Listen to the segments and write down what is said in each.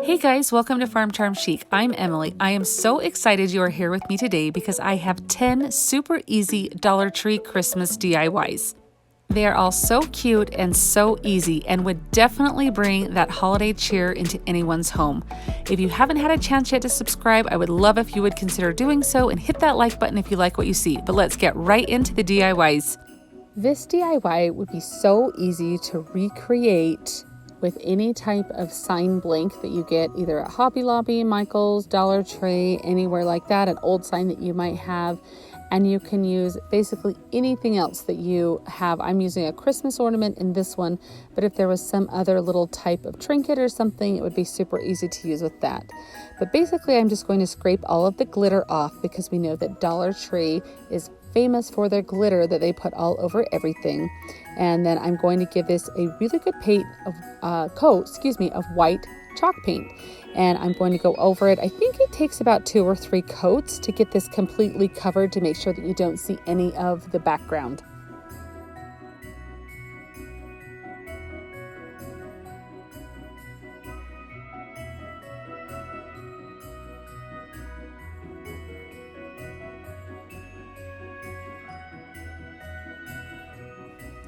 Hey guys, welcome to Farm Charm Chic. I'm Emily. I am so excited you are here with me today because I have 10 super easy Dollar Tree Christmas DIYs. They are all so cute and so easy and would definitely bring that holiday cheer into anyone's home. If you haven't had a chance yet to subscribe, I would love if you would consider doing so and hit that like button if you like what you see. But let's get right into the DIYs. This DIY would be so easy to recreate with any type of sign blank that you get either at Hobby Lobby, Michael's, Dollar Tree, anywhere like that, an old sign that you might have. And you can use basically anything else that you have. I'm using a Christmas ornament in this one, but if there was some other little type of trinket or something, it would be super easy to use with that. But basically, I'm just going to scrape all of the glitter off because we know that Dollar Tree is famous for their glitter that they put all over everything. And then I'm going to give this a really good coat of white chalk paint. And I'm going to go over it. I think it takes about 2 or 3 coats to get this completely covered to make sure that you don't see any of the background.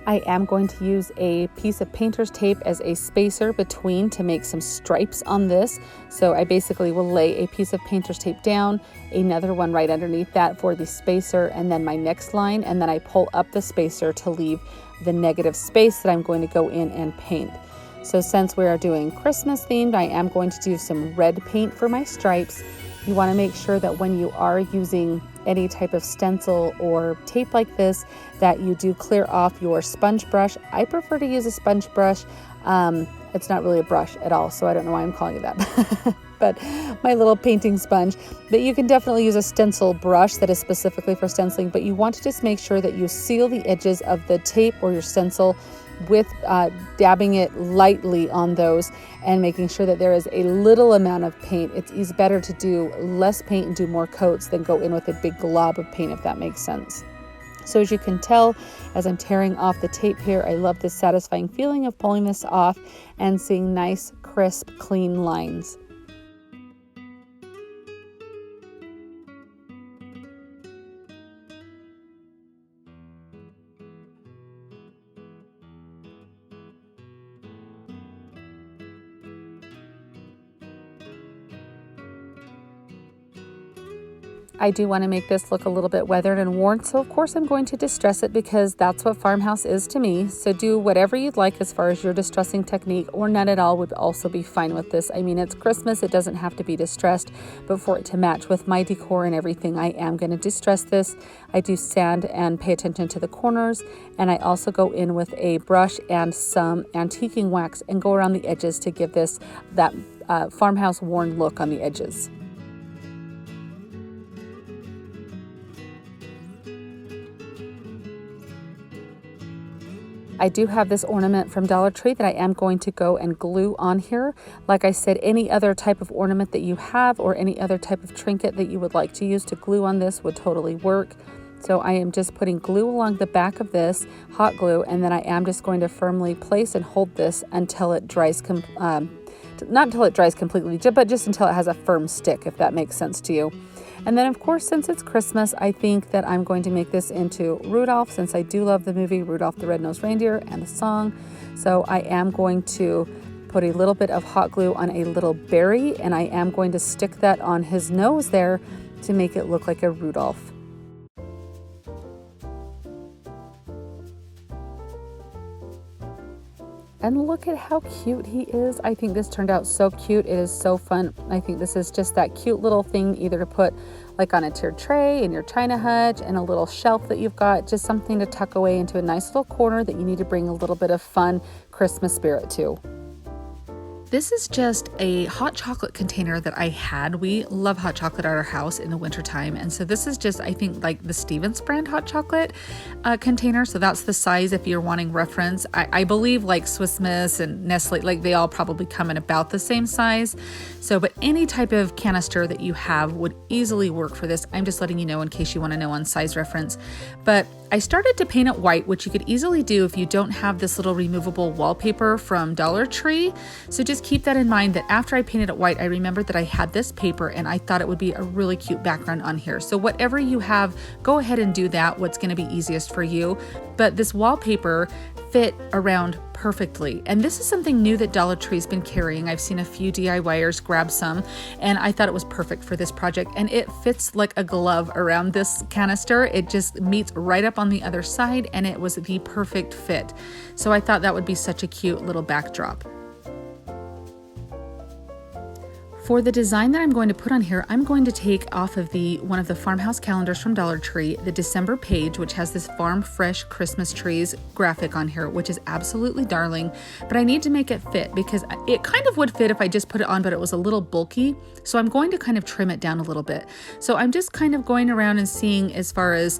I am going to use a piece of painter's tape as a spacer between to make some stripes on this. So I basically will lay a piece of painter's tape down, another one right underneath that for the spacer, and then my next line, and then I pull up the spacer to leave the negative space that I'm going to go in and paint. So since we are doing Christmas themed, I am going to do some red paint for my stripes. You want to make sure that when you are using any type of stencil or tape like this, that you do clear off your sponge brush. I prefer to use a sponge brush. It's not really a brush at all, so I don't know why I'm calling it that. But my little painting sponge. But you can definitely use a stencil brush that is specifically for stenciling, but you want to just make sure that you seal the edges of the tape or your stencil with dabbing it lightly on those and making sure that there is a little amount of paint. It's better to do less paint and do more coats than go in with a big glob of paint, if that makes sense. So as you can tell, as I'm tearing off the tape here, I love this satisfying feeling of pulling this off and seeing nice, crisp, clean lines. I do want to make this look a little bit weathered and worn, so of course I'm going to distress it because that's what Farmhouse is to me. So do whatever you'd like as far as your distressing technique, or none at all would also be fine with this. I mean, it's Christmas, it doesn't have to be distressed, but for it to match with my decor and everything, I am going to distress this. I do sand and pay attention to the corners, and I also go in with a brush and some antiquing wax and go around the edges to give this that Farmhouse worn look on the edges. I do have this ornament from Dollar Tree that I am going to go and glue on here. Like I said, any other type of ornament that you have or any other type of trinket that you would like to use to glue on this would totally work. So I am just putting glue along the back of this, hot glue, and then I am just going to firmly place and hold this until it dries, not until it dries completely, but just until it has a firm stick, if that makes sense to you. And then, of course, since it's Christmas, I think that I'm going to make this into Rudolph, since I do love the movie Rudolph the Red-Nosed Reindeer and the song. So I am going to put a little bit of hot glue on a little berry, and I am going to stick that on his nose there to make it look like a Rudolph. And look at how cute he is. I think this turned out so cute. It is so fun. I think this is just that cute little thing either to put like on a tiered tray in your china hutch and a little shelf that you've got, just something to tuck away into a nice little corner that you need to bring a little bit of fun Christmas spirit to. This is just a hot chocolate container that I had. We love hot chocolate at our house in the wintertime. And so this is just, I think, like the Stevens brand hot chocolate container. So that's the size if you're wanting reference. I believe like Swiss Miss and Nestle, like they all probably come in about the same size. So, but any type of canister that you have would easily work for this. I'm just letting you know in case you want to know on size reference. But I started to paint it white, which you could easily do if you don't have this little removable wallpaper from Dollar Tree. So just keep that in mind, that after I painted it white, I remembered that I had this paper and I thought it would be a really cute background on here. So whatever you have, go ahead and do that, what's going to be easiest for you. But this wallpaper fit around perfectly. And this is something new that Dollar Tree's been carrying. I've seen a few DIYers grab some, and I thought it was perfect for this project. And it fits like a glove around this canister. It just meets right up on the other side, and it was the perfect fit. So I thought that would be such a cute little backdrop. For the design that I'm going to put on here, I'm going to take off of one of the Farmhouse calendars from Dollar Tree, the December page, which has this Farm Fresh Christmas trees graphic on here, which is absolutely darling, but I need to make it fit because it kind of would fit if I just put it on, but it was a little bulky. So I'm going to kind of trim it down a little bit. So I'm just kind of going around and seeing as far as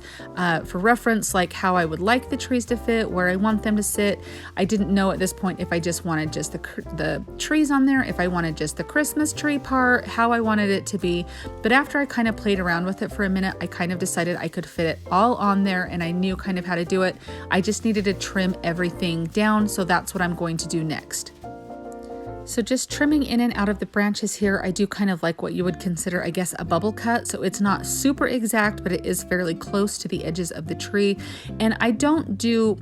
for reference, like how I would like the trees to fit, where I want them to sit. I didn't know at this point if I just wanted just the trees on there, if I wanted just the Christmas tree part, how I wanted it to be. But after I kind of played around with it for a minute, I kind of decided I could fit it all on there, and I knew kind of how to do it. I just needed to trim everything down, so that's what I'm going to do next. So just trimming in and out of the branches here, I do kind of like what you would consider, I guess, a bubble cut. So it's not super exact, but it is fairly close to the edges of the tree. And I don't do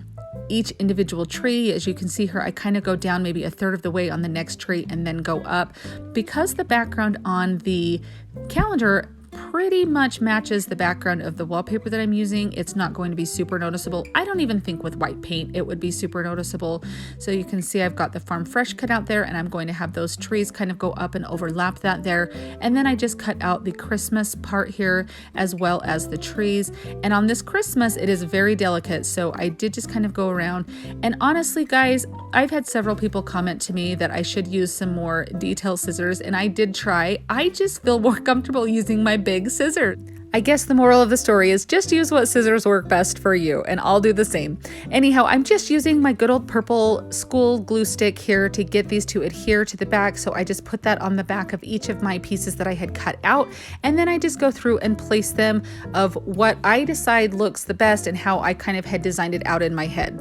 each individual tree. As you can see here, I kind of go down maybe a third of the way on the next tree and then go up. Because the background on the calendar pretty much matches the background of the wallpaper that I'm using, it's not going to be super noticeable. I don't even think with white paint it would be super noticeable. So you can see I've got the Farm Fresh cut out there, and I'm going to have those trees kind of go up and overlap that there. And then I just cut out the Christmas part here as well as the trees. And on this Christmas, it is very delicate, so I did just kind of go around. And honestly, guys, I've had several people comment to me that I should use some more detail scissors, and I did try. I just feel more comfortable using my big scissors. I guess the moral of the story is just use what scissors work best for you, and I'll do the same. Anyhow, I'm just using my good old purple school glue stick here to get these to adhere to the back, so I just put that on the back of each of my pieces that I had cut out, and then I just go through and place them of what I decide looks the best and how I kind of had designed it out in my head.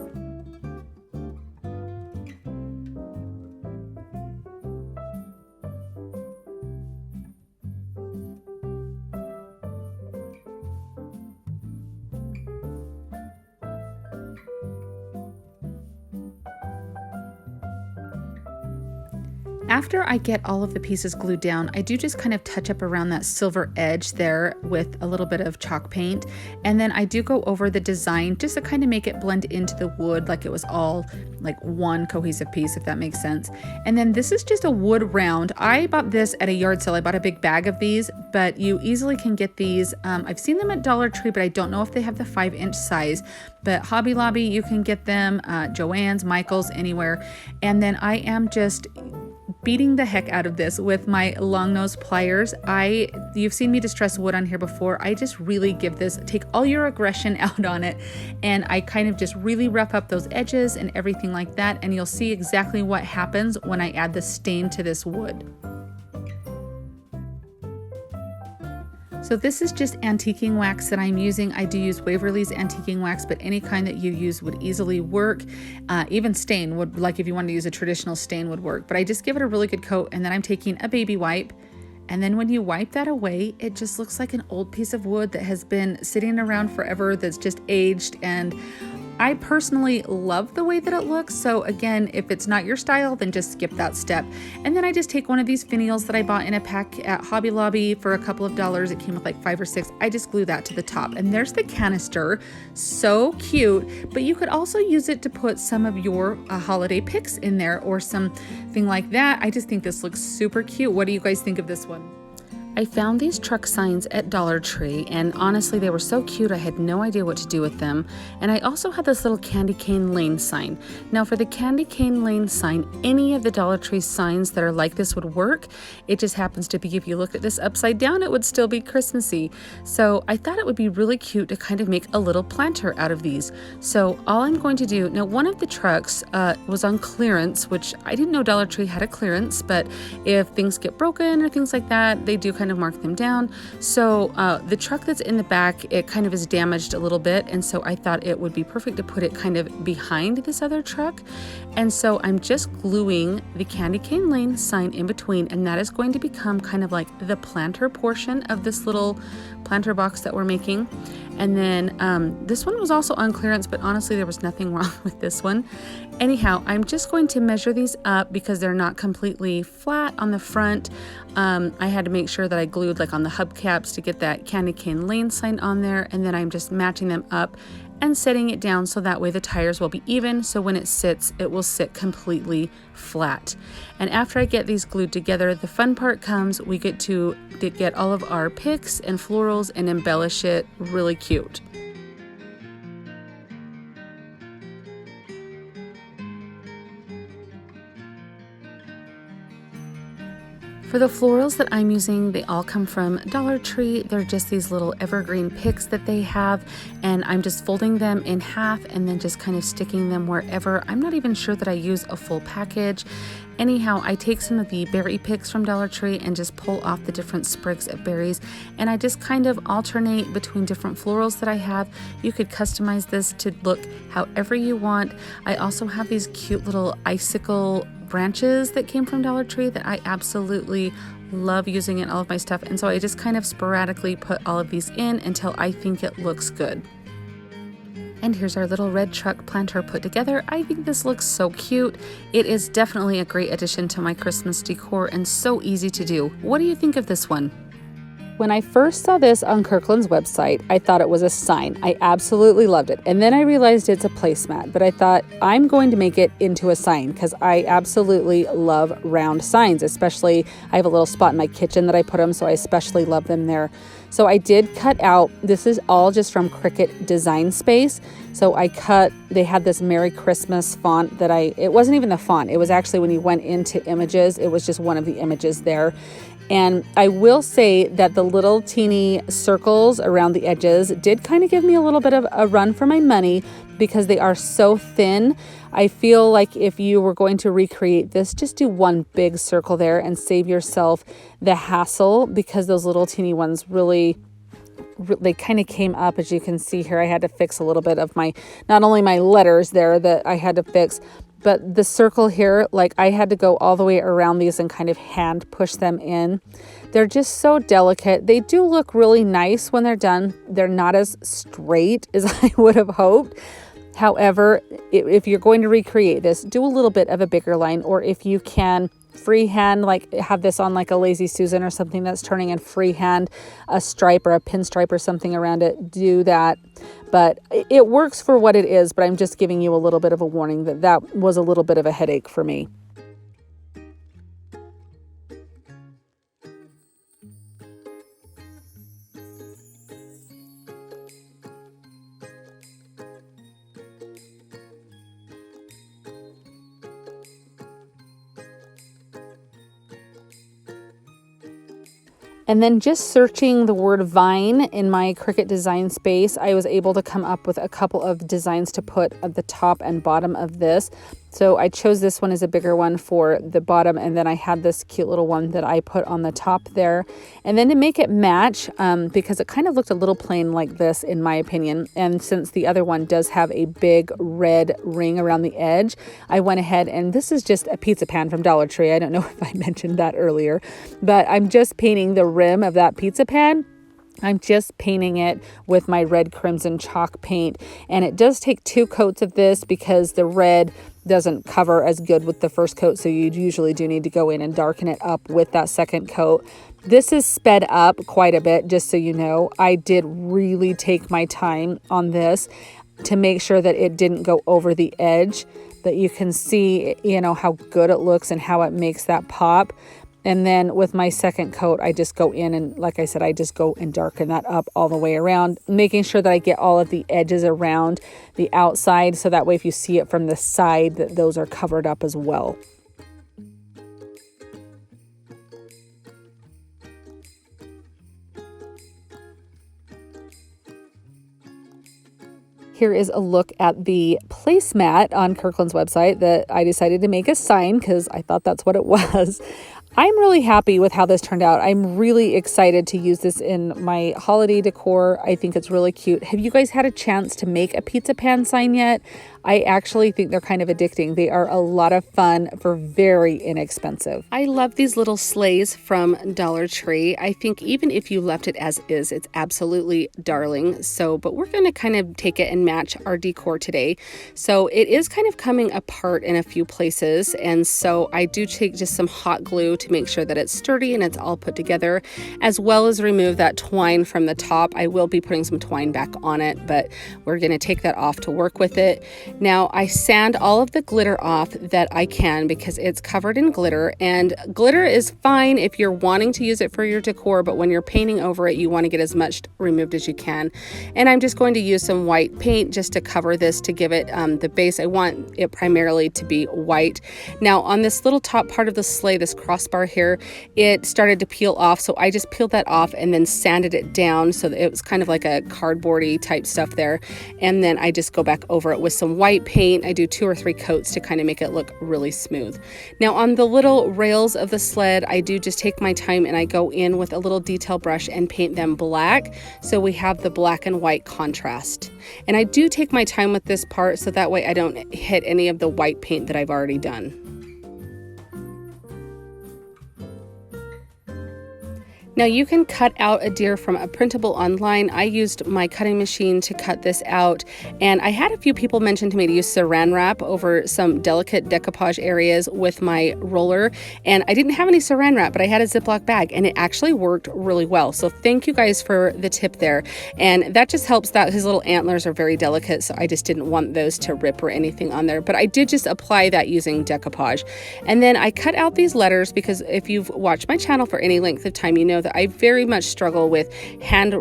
After I get all of the pieces glued down, I do just kind of touch up around that silver edge there with a little bit of chalk paint. And then I do go over the design just to kind of make it blend into the wood like it was all like one cohesive piece, if that makes sense. And then this is just a wood round. I bought this at a yard sale. I bought a big bag of these, but you easily can get these. I've seen them at Dollar Tree, but I don't know if they have the 5-inch size. But Hobby Lobby, you can get them, JoAnns, Michael's, anywhere. And then I am just beating the heck out of this with my long nose pliers. You've seen me distress wood on here before. I just really take all your aggression out on it, and I kind of just really rough up those edges and everything like that, and you'll see exactly what happens when I add the stain to this wood. So this is just antiquing wax that I'm using. I do use Waverly's antiquing wax, but any kind that you use would easily work. Even stain would, like if you wanted to use a traditional stain, would work. But I just give it a really good coat, and then I'm taking a baby wipe. And then when you wipe that away, it just looks like an old piece of wood that has been sitting around forever, that's just aged. And I personally love the way that it looks. So again, if it's not your style, then just skip that step. And then I just take one of these finials that I bought in a pack at Hobby Lobby for a couple of dollars. It came with like 5 or 6. I just glue that to the top, and there's the canister. So cute. But you could also use it to put some of your holiday picks in there or something like that. I just think this looks super cute. What do you guys think of this one? I found these truck signs at Dollar Tree, and honestly they were so cute I had no idea what to do with them. And I also had this little candy cane lane sign. Now for the candy cane lane sign, any of the Dollar Tree signs that are like this would work. It just happens to be, if you looked at this upside down, it would still be Christmassy. So I thought it would be really cute to kind of make a little planter out of these. So all I'm going to do, now one of the trucks was on clearance, which I didn't know Dollar Tree had a clearance, but if things get broken or things like that, they do kind of mark them down. So the truck that's in the back, it kind of is damaged a little bit, and so I thought it would be perfect to put it kind of behind this other truck. And so I'm just gluing the Candy Cane Lane sign in between, and that is going to become kind of like the planter portion of this little planter box that we're making. And then this one was also on clearance, but honestly there was nothing wrong with this one. Anyhow, I'm just going to measure these up because they're not completely flat on the front. I had to make sure that I glued like on the hubcaps to get that Candy Cane Lane sign on there, and then I'm just matching them up and setting it down so that way the tires will be even, so when it sits, it will sit completely flat. And after I get these glued together, the fun part comes. We get to get all of our picks and florals and embellish it really cute. For the florals that I'm using, they all come from Dollar Tree. They're just these little evergreen picks that they have, and I'm just folding them in half and then just kind of sticking them wherever. I'm not even sure that I use a full package. Anyhow, I take some of the berry picks from Dollar Tree and just pull off the different sprigs of berries, and I just kind of alternate between different florals that I have. You could customize this to look however you want. I also have these cute little icicle branches that came from Dollar Tree that I absolutely love using in all of my stuff, and so I just kind of sporadically put all of these in until I think it looks good. And here's our little red truck planter put together. I think this looks so cute. It is definitely a great addition to my Christmas decor and so easy to do. What do you think of this one? When I first saw this on Kirkland's website, I thought it was a sign. I absolutely loved it. And then I realized it's a placemat, but I thought I'm going to make it into a sign because I absolutely love round signs, especially I have a little spot in my kitchen that I put them, so I especially love them there. So I did cut out, this is all just from Cricut Design Space. So they had this Merry Christmas font that it wasn't even the font. It was actually when you went into images, it was just one of the images there. And I will say that the little teeny circles around the edges did kind of give me a little bit of a run for my money because they are so thin. I feel like if you were going to recreate this, just do one big circle there and save yourself the hassle, because those little teeny ones really they kind of came up. As you can see here, I had to fix a little bit of not only my letters there that I had to fix, but the circle here, like I had to go all the way around these and kind of hand push them in. They're just so delicate. They do look really nice when they're done. They're not as straight as I would have hoped. However, if you're going to recreate this, do a little bit of a bigger line, or if you can freehand, like have this on like a Lazy Susan or something that's turning, and freehand a stripe or a pinstripe or something around it, do that. But it works for what it is, but I'm just giving you a little bit of a warning that was a little bit of a headache for me. And then just searching the word vine in my Cricut Design Space, I was able to come up with a couple of designs to put at the top and bottom of this. So I chose this one as a bigger one for the bottom, and then I had this cute little one that I put on the top there. And then to make it match, because it kind of looked a little plain like this in my opinion, and since the other one does have a big red ring around the edge, I went ahead, and this is just a pizza pan from Dollar Tree. I don't know if I mentioned that earlier, but I'm just painting the rim of that pizza pan. I'm just painting it with my red crimson chalk paint, and it does take 2 coats of this because the red doesn't cover as good with the first coat, so you usually do need to go in and darken it up with that second coat. This is sped up quite a bit, just so you know. I did really take my time on this to make sure that it didn't go over the edge, but you can see, how good it looks and how it makes that pop. And then with my second coat, I just go in and, like I said, I just go and darken that up all the way around, making sure that I get all of the edges around the outside, so that way if you see it from the side, that those are covered up as well. Here is a look at the placemat on Kirkland's website that I decided to make a sign because I thought that's what it was. I'm really happy with how this turned out. I'm really excited to use this in my holiday decor. I think it's really cute. Have you guys had a chance to make a pizza pan sign yet? I actually think they're kind of addicting. They are a lot of fun for very inexpensive. I love these little sleighs from Dollar Tree. I think even if you left it as is, it's absolutely darling. So, but we're going to kind of take it and match our decor today. So it is kind of coming apart in a few places. And so I do take just some hot glue to make sure that it's sturdy and it's all put together, as well as remove that twine from the top. I will be putting some twine back on it, but we're going to take that off to work with it. Now I sand all of the glitter off that I can because it's covered in glitter, and glitter is fine if you're wanting to use it for your decor, but when you're painting over it, you want to get as much removed as you can. And I'm just going to use some white paint just to cover this to give it the base. I want it primarily to be white. Now on this little top part of the sleigh, this crossbar here, it started to peel off, so I just peeled that off and then sanded it down so that it was kind of like a cardboardy type stuff there. And then I just go back over it with some white paint. I do 2 or 3 coats to kind of make it look really smooth. Now on the little rails of the sled, I do just take my time and I go in with a little detail brush and paint them black, so we have the black and white contrast. And I do take my time with this part so that way I don't hit any of the white paint that I've already done. Now you can cut out a deer from a printable online. I used my cutting machine to cut this out, and I had a few people mention to me to use saran wrap over some delicate decoupage areas with my roller, and I didn't have any saran wrap, but I had a Ziploc bag and it actually worked really well. So thank you guys for the tip there. And that just helps that his little antlers are very delicate, so I just didn't want those to rip or anything on there, but I did just apply that using decoupage. And then I cut out these letters because if you've watched my channel for any length of time, you know that I very much struggle with hand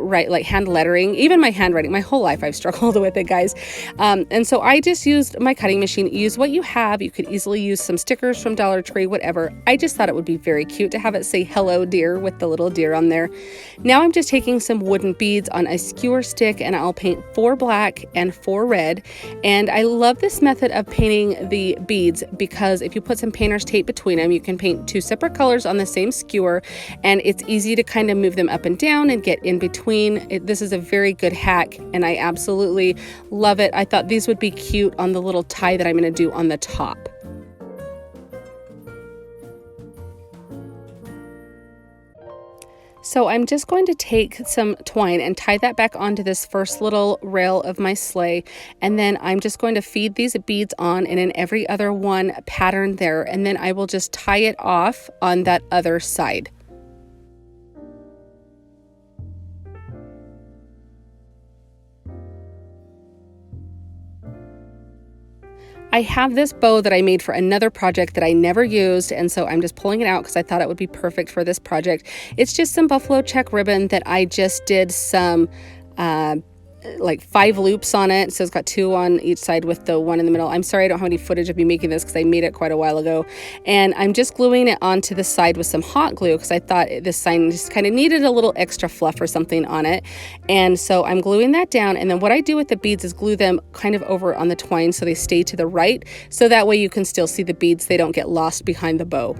lettering. Even my handwriting, my whole life I've struggled with it, guys. And so I just used my cutting machine. Use what you have. You could easily use some stickers from Dollar Tree, whatever. I just thought it would be very cute to have it say hello deer with the little deer on there. Now I'm just taking some wooden beads on a skewer stick and I'll paint 4 black and 4 red. And I love this method of painting the beads because if you put some painter's tape between them, you can paint 2 separate colors on the same skewer, and it's easy to kind of move them up and down and get in between. This is a very good hack and I absolutely love it. I thought these would be cute on the little tie that I'm going to do on the top. So I'm just going to take some twine and tie that back onto this first little rail of my sleigh, and then I'm just going to feed these beads on and in every other one pattern there, and then I will just tie it off on that other side. I have this bow that I made for another project that I never used, and so I'm just pulling it out because I thought it would be perfect for this project. It's just some buffalo check ribbon that I just did some like 5 loops on it, so it's got 2 on each side with the 1 in the middle. I'm sorry I don't have any footage of me making this because I made it quite a while ago, and I'm just gluing it onto the side with some hot glue because I thought this sign just kind of needed a little extra fluff or something on it. And so I'm gluing that down, and then what I do with the beads is glue them kind of over on the twine so they stay to the right, so that way you can still see the beads, they don't get lost behind the bow.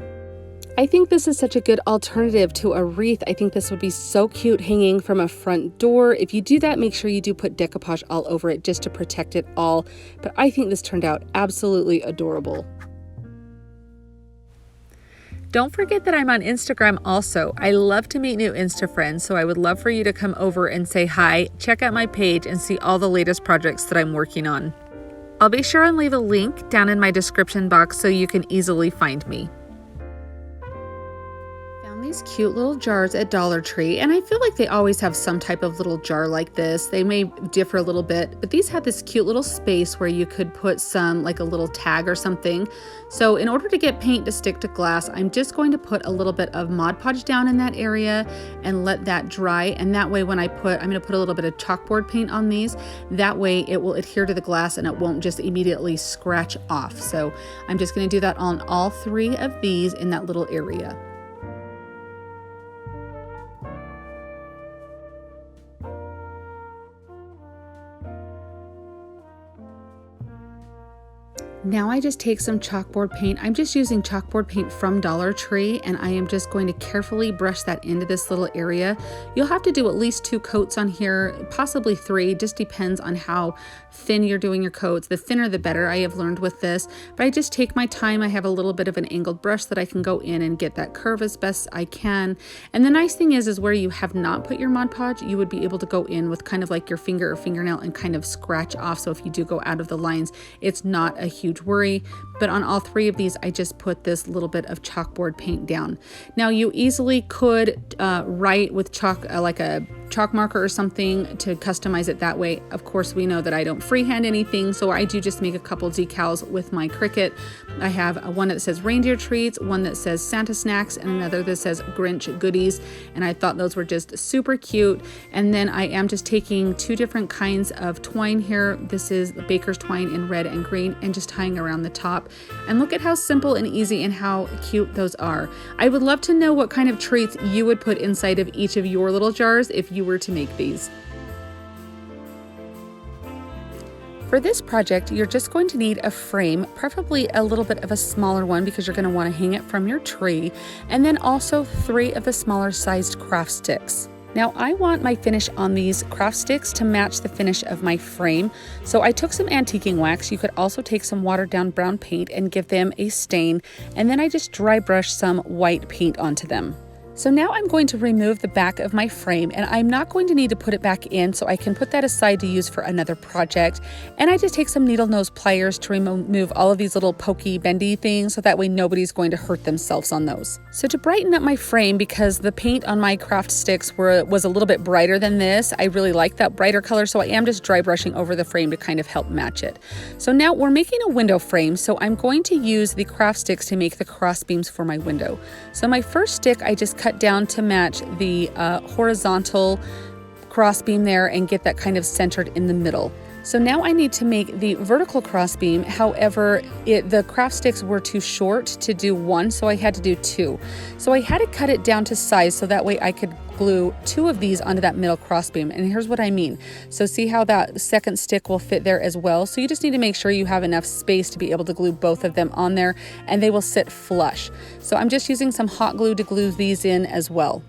I think this is such a good alternative to a wreath. I think this would be so cute hanging from a front door. If you do that, make sure you do put decoupage all over it just to protect it all. But I think this turned out absolutely adorable. Don't forget that I'm on Instagram also. I love to meet new Insta friends, so I would love for you to come over and say hi, check out my page, and see all the latest projects that I'm working on. I'll be sure and leave a link down in my description box so you can easily find me. These cute little jars at Dollar Tree, and I feel like they always have some type of little jar like this. They may differ a little bit, but these have this cute little space where you could put some, like a little tag or something. So in order to get paint to stick to glass, I'm just going to put a little bit of Mod Podge down in that area and let that dry, and that way when I'm going to put a little bit of chalkboard paint on these, that way it will adhere to the glass and it won't just immediately scratch off. So I'm just going to do that on all 3 of these in that little area. Now I just take some chalkboard paint. I'm just using chalkboard paint from Dollar Tree, and I am just going to carefully brush that into this little area. You'll have to do at least 2 coats on here, possibly 3, just depends on how thin you're doing your coats. The thinner the better, I have learned with this, but I just take my time. I have a little bit of an angled brush that I can go in and get that curve as best I can. And the nice thing is where you have not put your Mod Podge, you would be able to go in with kind of like your finger or fingernail and kind of scratch off. So if you do go out of the lines, it's not a huge worry. But on all 3 of these, I just put this little bit of chalkboard paint down. Now you easily could write with chalk, like a chalk marker or something, to customize it that way. Of course, we know that I don't freehand anything, so I do just make a couple decals with my Cricut. I have one that says reindeer treats, one that says Santa snacks, and another that says Grinch goodies, and I thought those were just super cute. And then I am just taking 2 different kinds of twine here. This is the baker's twine in red and green, and just tying around the top. And look at how simple and easy and how cute those are. I would love to know what kind of treats you would put inside of each of your little jars if you were to make these. For this project, you're just going to need a frame, preferably a little bit of a smaller one because you're going to want to hang it from your tree, and then also 3 of the smaller sized craft sticks. Now I want my finish on these craft sticks to match the finish of my frame. So I took some antiquing wax. You could also take some watered down brown paint and give them a stain. And then I just dry brush some white paint onto them. So now I'm going to remove the back of my frame, and I'm not going to need to put it back in, so I can put that aside to use for another project. And I just take some needle nose pliers to remove all of these little pokey bendy things, so that way nobody's going to hurt themselves on those. So to brighten up my frame, because the paint on my craft sticks was a little bit brighter than this, I really like that brighter color, so I am just dry brushing over the frame to kind of help match it. So now we're making a window frame, so I'm going to use the craft sticks to make the cross beams for my window. So my first stick, I just cut down to match the horizontal cross beam there and get that kind of centered in the middle. So now I need to make the vertical cross beam. However, the craft sticks were too short to do 1, so I had to do 2. So I had to cut it down to size so that way I could glue 2 of these onto that middle cross beam. And here's what I mean. So see how that second stick will fit there as well. So you just need to make sure you have enough space to be able to glue both of them on there, and they will sit flush. So I'm just using some hot glue to glue these in as well.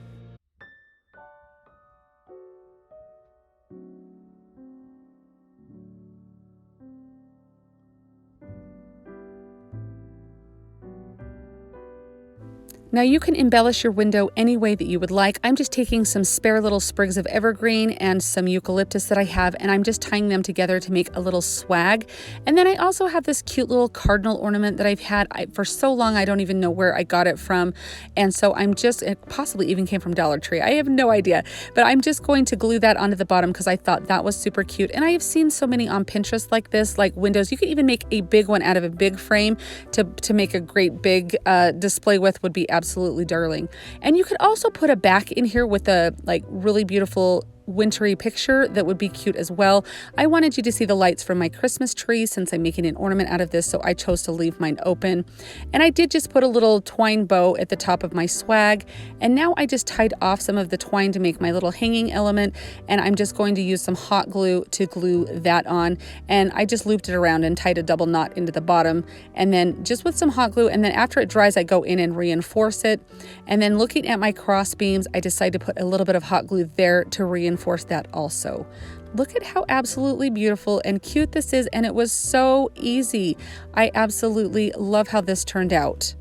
Now you can embellish your window any way that you would like. I'm just taking some spare little sprigs of evergreen and some eucalyptus that I have, and I'm just tying them together to make a little swag. And then I also have this cute little cardinal ornament that I've had for so long I don't even know where I got it from. And so it possibly even came from Dollar Tree. I have no idea, but I'm just going to glue that onto the bottom because I thought that was super cute. And I have seen so many on Pinterest like this, like windows. You could even make a big one out of a big frame to make a great big display with. Would be absolutely darling. And you could also put a back in here with a really beautiful wintry picture that would be cute as well. I wanted you to see the lights from my Christmas tree since I'm making an ornament out of this, so I chose to leave mine open. And I did just put a little twine bow at the top of my swag, and now I just tied off some of the twine to make my little hanging element, and I'm just going to use some hot glue to glue that on. And I just looped it around and tied a double knot into the bottom, and then just with some hot glue, and then after it dries I go in and reinforce it. And then looking at my cross beams, I decided to put a little bit of hot glue there to reinforce that also. Look at how absolutely beautiful and cute this is, and it was so easy. I absolutely love how this turned out.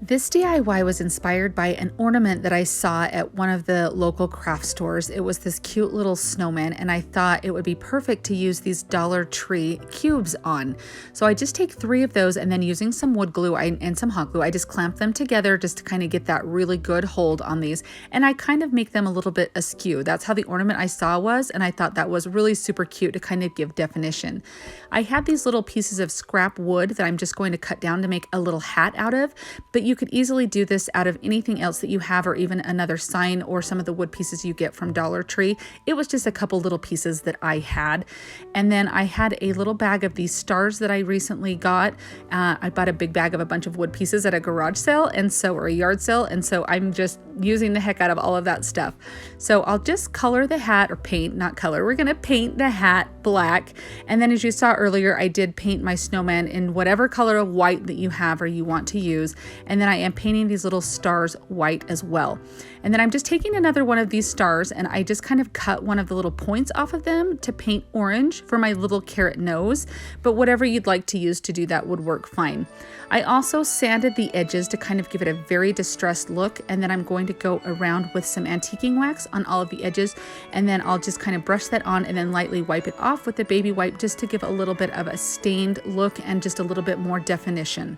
This DIY was inspired by an ornament that I saw at one of the local craft stores. It was this cute little snowman, and I thought it would be perfect to use these Dollar Tree cubes on. So I just take 3 of those, and then using some wood glue and some hot glue, I just clamp them together just to kind of get that really good hold on these. And I kind of make them a little bit askew. That's how the ornament I saw was, and I thought that was really super cute to kind of give definition. I had these little pieces of scrap wood that I'm just going to cut down to make a little hat out of, but you you could easily do this out of anything else that you have, or even another sign or some of the wood pieces you get from Dollar Tree. It was just a couple little pieces that I had. And then I had a little bag of these stars that I recently got. I bought a big bag of a bunch of wood pieces at a garage sale, or a yard sale, and so I'm just using the heck out of all of that stuff. So I'll just color the hat, or paint, not color. We're gonna paint the hat black. And then as you saw earlier, I did paint my snowman in whatever color of white that you have or you want to use. And then I am painting these little stars white as well. And then I'm just taking another one of these stars, and I just kind of cut one of the little points off of them to paint orange for my little carrot nose, but whatever you'd like to use to do that would work fine. I also sanded the edges to kind of give it a very distressed look, and then I'm going to go around with some antiquing wax on all of the edges, and then I'll just kind of brush that on and then lightly wipe it off with the baby wipe, just to give a little bit of a stained look and just a little bit more definition.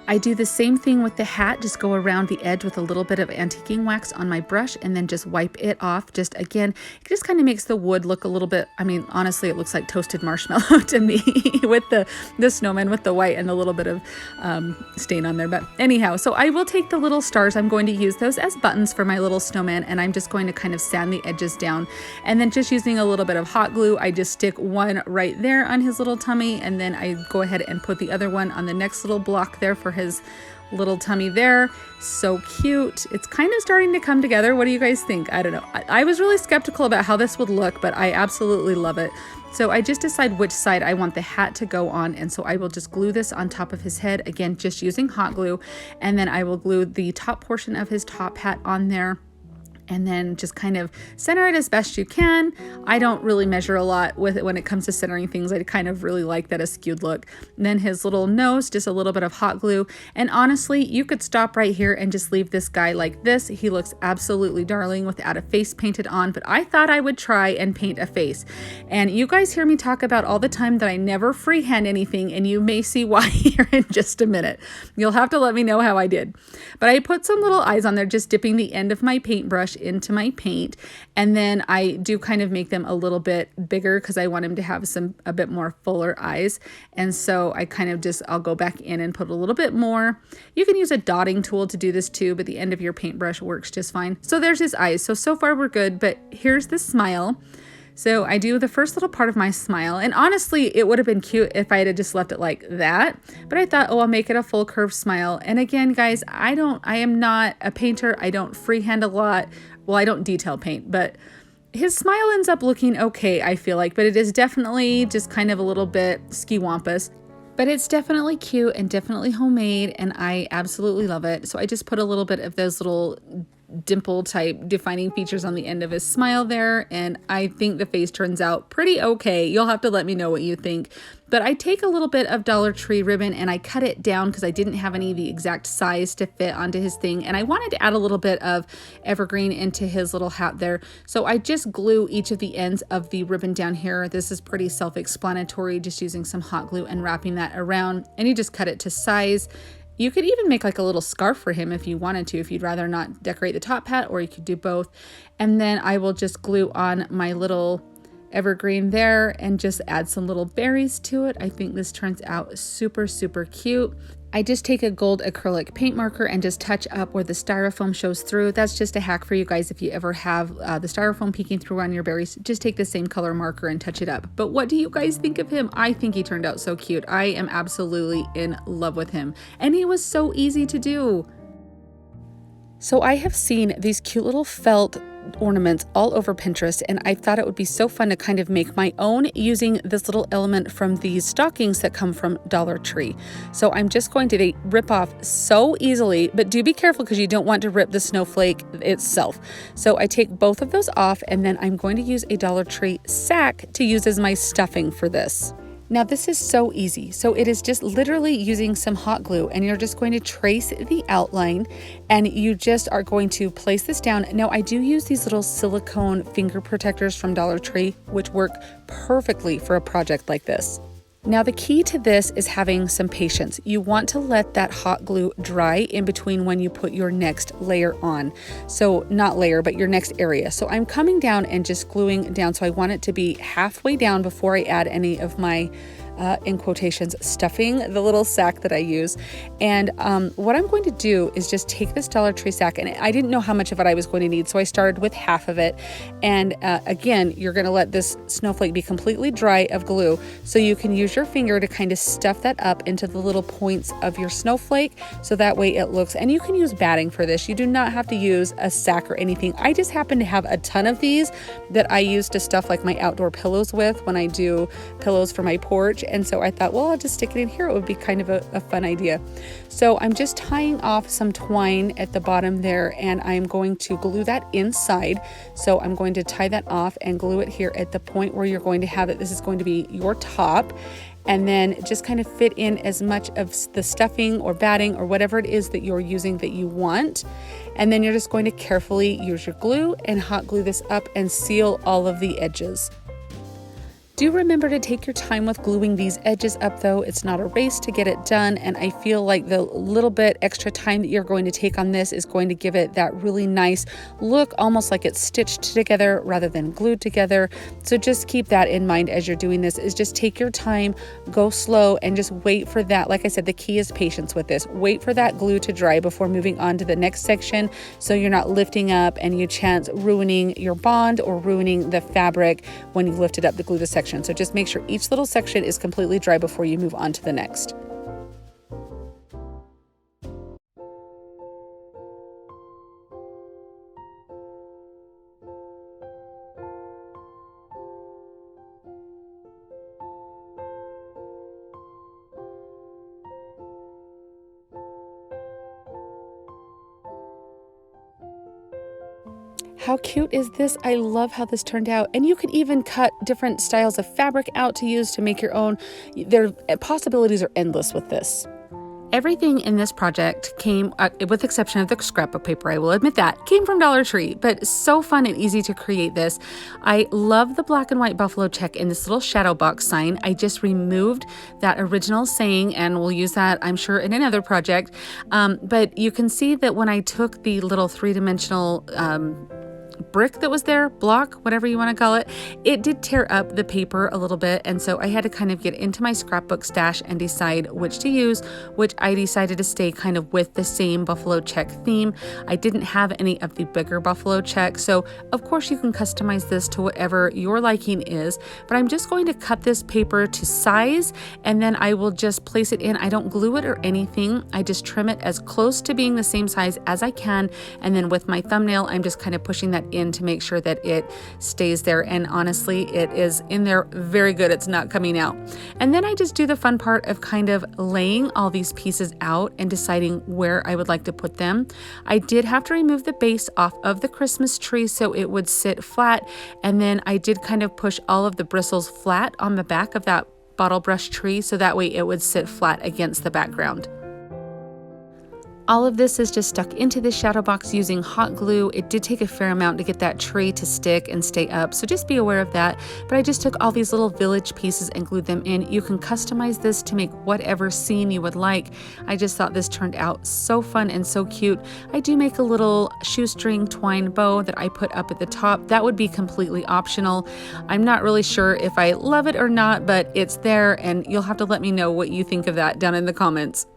I do the same thing with the hat, just go around the edge with a little bit of antiquing wax on my brush and then just wipe it off. Just again, it just kind of makes the wood look a little bit, I mean, honestly, it looks like toasted marshmallow to me with the snowman with the white and a little bit of stain on there. But anyhow, so I will take the little stars, I'm going to use those as buttons for my little snowman, and I'm just going to kind of sand the edges down. And then just using a little bit of hot glue, I just stick one right there on his little tummy, and then I go ahead and put the other one on the next little block there for his little tummy there. So cute. It's kind of starting to come together. What do you guys think? I don't know. I was really skeptical about how this would look, but I absolutely love it. So I just decide which side I want the hat to go on, and so I will just glue this on top of his head, again just using hot glue, and then I will glue the top portion of his top hat on there, and then just kind of center it as best you can. I don't really measure a lot with it when it comes to centering things. I kind of really like that askewed look. And then his little nose, just a little bit of hot glue. And honestly, you could stop right here and just leave this guy like this. He looks absolutely darling without a face painted on, but I thought I would try and paint a face. And you guys hear me talk about all the time that I never freehand anything, and you may see why here in just a minute. You'll have to let me know how I did. But I put some little eyes on there, just dipping the end of my paintbrush into my paint, and then I do kind of make them a little bit bigger because I want him to have a bit more fuller eyes. And so I kind of just, I'll go back in and put a little bit more. You can use a dotting tool to do this too, but the end of your paintbrush works just fine. So there's his eyes. So far we're good, but here's the smile. So I do the first little part of my smile, and honestly, it would have been cute if I had just left it like that, but I thought, oh, I'll make it a full curved smile. And again, guys, I am not a painter. I don't freehand a lot. Well, I don't detail paint, but his smile ends up looking okay, I feel like, but it is definitely just kind of a little bit ski-wampus. But it's definitely cute and definitely homemade, and I absolutely love it. So I just put a little bit of those little dimple type defining features on the end of his smile there, and I think the face turns out pretty okay. You'll have to let me know what you think. But I take a little bit of Dollar Tree ribbon and I cut it down because I didn't have any of the exact size to fit onto his thing, and I wanted to add a little bit of evergreen into his little hat there. So I just glue each of the ends of the ribbon down here. This is pretty self-explanatory, just using some hot glue and wrapping that around, and you just cut it to size. You could even make like a little scarf for him if you wanted to, if you'd rather not decorate the top hat, or you could do both. And then I will just glue on my little evergreen there and just add some little berries to it. I think this turns out super, super cute. I just take a gold acrylic paint marker and just touch up where the styrofoam shows through. That's just a hack for you guys. If you ever have the styrofoam peeking through on your berries, just take the same color marker and touch it up. But what do you guys think of him? I think he turned out so cute. I am absolutely in love with him. And he was so easy to do. So I have seen these cute little felt ornaments all over Pinterest, and I thought it would be so fun to kind of make my own using this little element from these stockings that come from Dollar Tree. So I'm just going to, they rip off so easily, but do be careful because you don't want to rip the snowflake itself. So I take both of those off, and then I'm going to use a Dollar Tree sack to use as my stuffing for this. Now this is so easy. So it is just literally using some hot glue, and you're just going to trace the outline, and you just are going to place this down. Now I do use these little silicone finger protectors from Dollar Tree, which work perfectly for a project like this. Now the key to this is having some patience. You want to let that hot glue dry in between when you put your next layer on. So not layer, but your next area. So I'm coming down and just gluing down. So I want it to be halfway down before I add any of my in quotations, stuffing, the little sack that I use. And what I'm going to do is just take this Dollar Tree sack, and I didn't know how much of it I was going to need, so I started with half of it. And again, you're going to let this snowflake be completely dry of glue, so you can use your finger to kind of stuff that up into the little points of your snowflake, so that way it looks, and you can use batting for this. You do not have to use a sack or anything. I just happen to have a ton of these that I use to stuff like my outdoor pillows with when I do pillows for my porch. And so I thought, well, I'll just stick it in here. It would be kind of a fun idea. So I'm just tying off some twine at the bottom there, and I'm going to glue that inside. So I'm going to tie that off and glue it here at the point where you're going to have it. This is going to be your top. And then just kind of fit in as much of the stuffing or batting or whatever it is that you're using that you want. And then you're just going to carefully use your glue and hot glue this up and seal all of the edges. Do remember to take your time with gluing these edges up though. It's not a race to get it done, and I feel like the little bit extra time that you're going to take on this is going to give it that really nice look, almost like it's stitched together rather than glued together. So just keep that in mind as you're doing this, is just take your time, go slow, and just wait for that. Like I said, the key is patience with this. Wait for that glue to dry before moving on to the next section, so you're not lifting up and you chance ruining your bond or ruining the fabric when you lift it up to glue the section. So just make sure each little section is completely dry before you move on to the next. How cute is this? I love how this turned out. And you could even cut different styles of fabric out to use to make your own. Their possibilities are endless with this. Everything in this project came, with the exception of the scrapbook paper, I will admit that, came from Dollar Tree, but so fun and easy to create this. I love the black and white buffalo check in this little shadow box sign. I just removed that original saying, and we'll use that, I'm sure, in another project. But you can see that when I took the little three-dimensional brick that was there, block, whatever you want to call it, it did tear up the paper a little bit, and so I had to kind of get into my scrapbook stash and decide which to use, which I decided to stay kind of with the same buffalo check theme. I didn't have any of the bigger buffalo check, so of course you can customize this to whatever your liking is, but I'm just going to cut this paper to size, and then I will just place it in. I don't glue it or anything. I just trim it as close to being the same size as I can, and then with my thumbnail I'm just kind of pushing that in to make sure that it stays there, and honestly it is in there very good. It's not coming out. And then I just do the fun part of kind of laying all these pieces out and deciding where I would like to put them. I did have to remove the base off of the Christmas tree so it would sit flat, and then I did kind of push all of the bristles flat on the back of that bottle brush tree so that way it would sit flat against the background. All of this is just stuck into the shadow box using hot glue. It did take a fair amount to get that tree to stick and stay up, so just be aware of that. But I just took all these little village pieces and glued them in. You can customize this to make whatever scene you would like. I just thought this turned out so fun and so cute. I do make a little shoestring twine bow that I put up at the top. That would be completely optional. I'm not really sure if I love it or not, but it's there, and you'll have to let me know what you think of that down in the comments.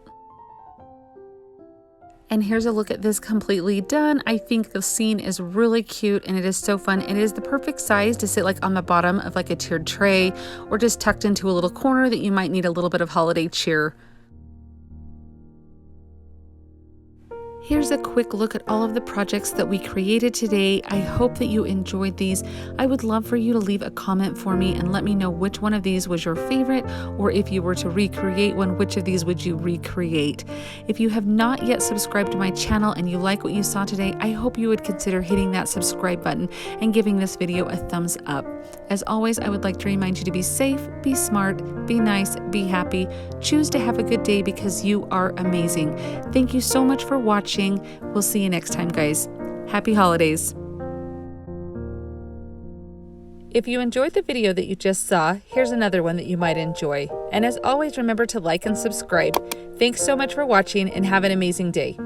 And here's a look at this completely done. I think the scene is really cute and it is so fun. It is the perfect size to sit like on the bottom of like a tiered tray, or just tucked into a little corner that you might need a little bit of holiday cheer. Here's a quick look at all of the projects that we created today. I hope that you enjoyed these. I would love for you to leave a comment for me and let me know which one of these was your favorite, or if you were to recreate one, which of these would you recreate? If you have not yet subscribed to my channel and you like what you saw today, I hope you would consider hitting that subscribe button and giving this video a thumbs up. As always, I would like to remind you to be safe, be smart, be nice, be happy, choose to have a good day because you are amazing. Thank you so much for watching. We'll see you next time, guys. Happy holidays. If you enjoyed the video that you just saw, here's another one that you might enjoy. And as always, remember to like and subscribe. Thanks so much for watching and have an amazing day.